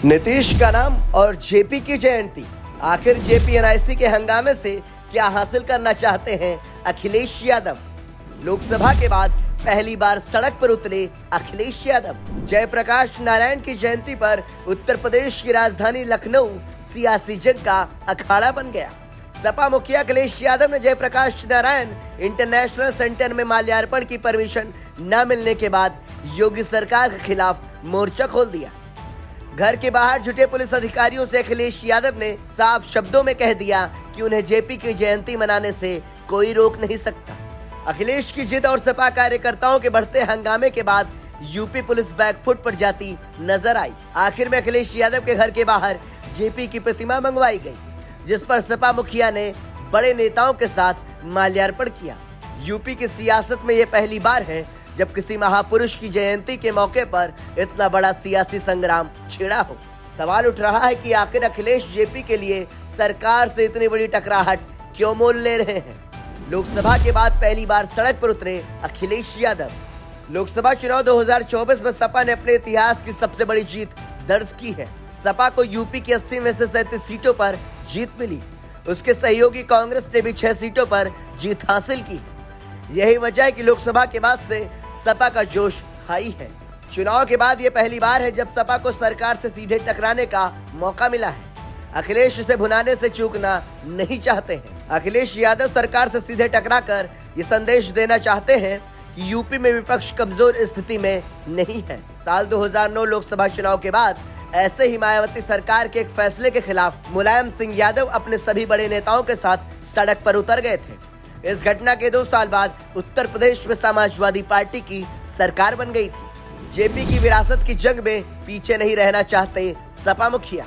नीतीश का नाम और जेपी की जयंती। आखिर जेपी एनआईसी के हंगामे से क्या हासिल करना चाहते हैं अखिलेश यादव? लोकसभा के बाद पहली बार सड़क पर उतरे अखिलेश यादव। जयप्रकाश नारायण की जयंती पर उत्तर प्रदेश की राजधानी लखनऊ सियासी जंग का अखाड़ा बन गया। सपा मुखिया अखिलेश यादव ने जयप्रकाश नारायण इंटरनेशनल सेंटर में माल्यार्पण की परमिशन न मिलने के बाद योगी सरकार के खिलाफ मोर्चा खोल दिया। घर के बाहर जुटे पुलिस अधिकारियों से अखिलेश यादव ने साफ शब्दों में कह दिया कि उन्हें जेपी की जयंती मनाने से कोई रोक नहीं सकता। अखिलेश की जिद और सपा कार्यकर्ताओं के बढ़ते हंगामे के बाद यूपी पुलिस बैकफुट पर जाती नजर आई। आखिर में अखिलेश यादव के घर के बाहर जेपी की प्रतिमा मंगवाई गई, जिस पर सपा मुखिया ने बड़े नेताओं के साथ माल्यार्पण किया। यूपी की सियासत में ये पहली बार है जब किसी महापुरुष की जयंती के मौके पर इतना बड़ा सियासी संग्राम छिड़ा हो। सवाल उठ रहा है कि आखिर अखिलेश जेपी के लिए सरकार से इतनी बड़ी टकराहट क्यों मोल ले रहे हैं? लोकसभा के बाद पहली बार सड़क पर उतरे अखिलेश यादव। लोकसभा चुनाव 2024 में सपा ने अपने इतिहास की सबसे बड़ी जीत दर्ज की है। सपा को यूपी की 80 में से 37 सीटों पर जीत मिली। उसके सहयोगी कांग्रेस ने भी 6 सीटों पर जीत हासिल की। यही वजह है कि लोकसभा के बाद से सपा का जोश हाई है। चुनाव के बाद ये पहली बार है जब सपा को सरकार से सीधे टकराने का मौका मिला है। अखिलेश इसे भुनाने से चूकना नहीं चाहते हैं। अखिलेश यादव सरकार से सीधे टकराकर ये संदेश देना चाहते हैं कि यूपी में विपक्ष कमजोर स्थिति में नहीं है। साल 2009 लोकसभा चुनाव के बाद ऐसे ही मायावती सरकार के एक फैसले के खिलाफ मुलायम सिंह यादव अपने सभी बड़े नेताओं के साथ सड़क पर उतर गए थे। इस घटना के 2 साल बाद उत्तर प्रदेश में समाजवादी पार्टी की सरकार बन गई थी। जेपी की विरासत की जंग में पीछे नहीं रहना चाहते सपा मुखिया।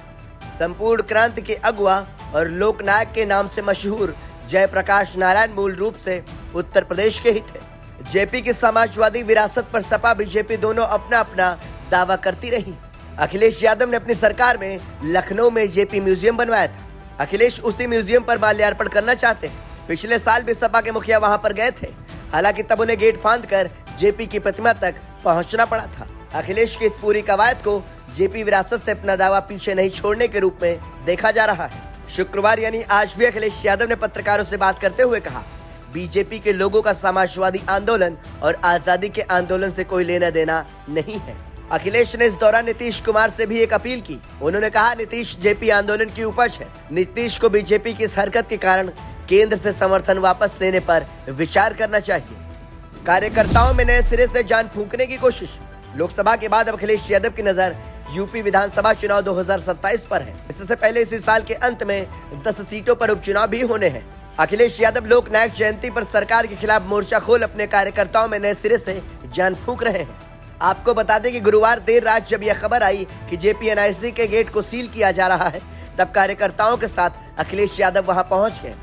संपूर्ण क्रांति के अगुआ और लोकनायक के नाम से मशहूर जयप्रकाश नारायण मूल रूप से उत्तर प्रदेश के ही थे। जेपी की समाजवादी विरासत पर सपा बीजेपी दोनों अपना अपना दावा करती रही। अखिलेश यादव ने अपनी सरकार में लखनऊ में जेपी म्यूजियम बनवाया था। अखिलेश उसी म्यूजियम पर माल्यार्पण करना चाहते हैं। पिछले साल भी सपा के मुखिया वहां पर गए थे, हालांकि तब उन्हें गेट फांद कर जेपी की प्रतिमा तक पहुंचना पड़ा था। अखिलेश की इस पूरी कवायद को जेपी विरासत से अपना दावा पीछे नहीं छोड़ने के रूप में देखा जा रहा है। शुक्रवार यानी आज भी अखिलेश यादव ने पत्रकारों से बात करते हुए कहा, बीजेपी के लोगों का समाजवादी आंदोलन और आजादी के आंदोलन से कोई लेना देना नहीं है। अखिलेश ने इस दौरान नीतीश कुमार से भी एक अपील की। उन्होंने कहा, नीतीश जेपी आंदोलन की उपज है। नीतीश को बीजेपी की इस हरकत के कारण केंद्र से समर्थन वापस लेने पर विचार करना चाहिए। कार्यकर्ताओं में नए सिरे से जान फूंकने की कोशिश। लोकसभा के बाद अब अखिलेश यादव की नजर यूपी विधानसभा चुनाव 2027 पर है। इससे पहले इसी साल के अंत में 10 सीटों पर उपचुनाव भी होने हैं। अखिलेश यादव लोकनायक जयंती पर सरकार के खिलाफ मोर्चा खोल अपने कार्यकर्ताओं में नए सिरे से जान फूंक रहे हैं। आपको बता दें कि गुरुवार देर रात जब यह खबर आई कि जेपी एनआईसी के गेट को सील किया जा रहा है, तब कार्यकर्ताओं के साथ अखिलेश यादव वहां पहुंच गए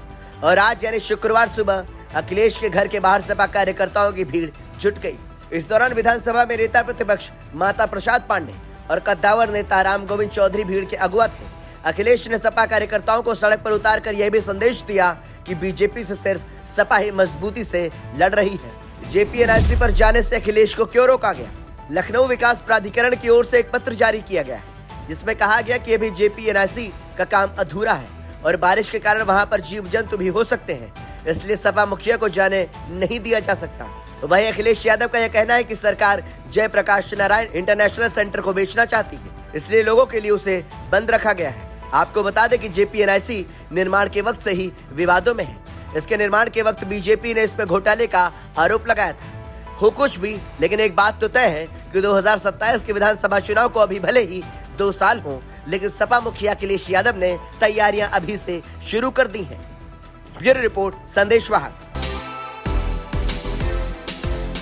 और आज यानी शुक्रवार सुबह अखिलेश के घर के बाहर सपा कार्यकर्ताओं की भीड़ जुट गई। इस दौरान विधानसभा में नेता प्रतिपक्ष माता प्रसाद पांडे और कद्दावर नेता राम गोविंद चौधरी भीड़ के अगुआ थे। अखिलेश ने सपा कार्यकर्ताओं को सड़क पर उतारकर यह भी संदेश दिया कि बीजेपी से सिर्फ सपा ही मजबूती से लड़ रही है। जेपी एनआईसी पर जाने से अखिलेश को क्यों रोका गया? लखनऊ विकास प्राधिकरण की ओर से एक पत्र जारी किया गया है, जिसमें कहा गया कि अभी जेपी एनआईसी का काम अधूरा है और बारिश के कारण वहां पर जीव जंतु भी हो सकते हैं, इसलिए सपा मुखिया को जाने नहीं दिया जा सकता। वहीं अखिलेश यादव का यह कहना है कि सरकार जयप्रकाश नारायण इंटरनेशनल सेंटर को बेचना चाहती है, इसलिए लोगों के लिए उसे बंद रखा गया है। आपको बता दें कि जेपी एनआईसी निर्माण के वक्त से ही विवादों में है। इसके निर्माण के वक्त बीजेपी ने इसमें घोटाले का आरोप लगाया था। हो कुछ भी, लेकिन एक बात तो तय है कि 2027 के विधानसभा चुनाव को अभी भले ही 2 साल हों, लेकिन सपा मुखिया अखिलेश यादव ने तैयारियां अभी से शुरू कर दी हैं। ब्यूरो रिपोर्ट, संदेश वाहक।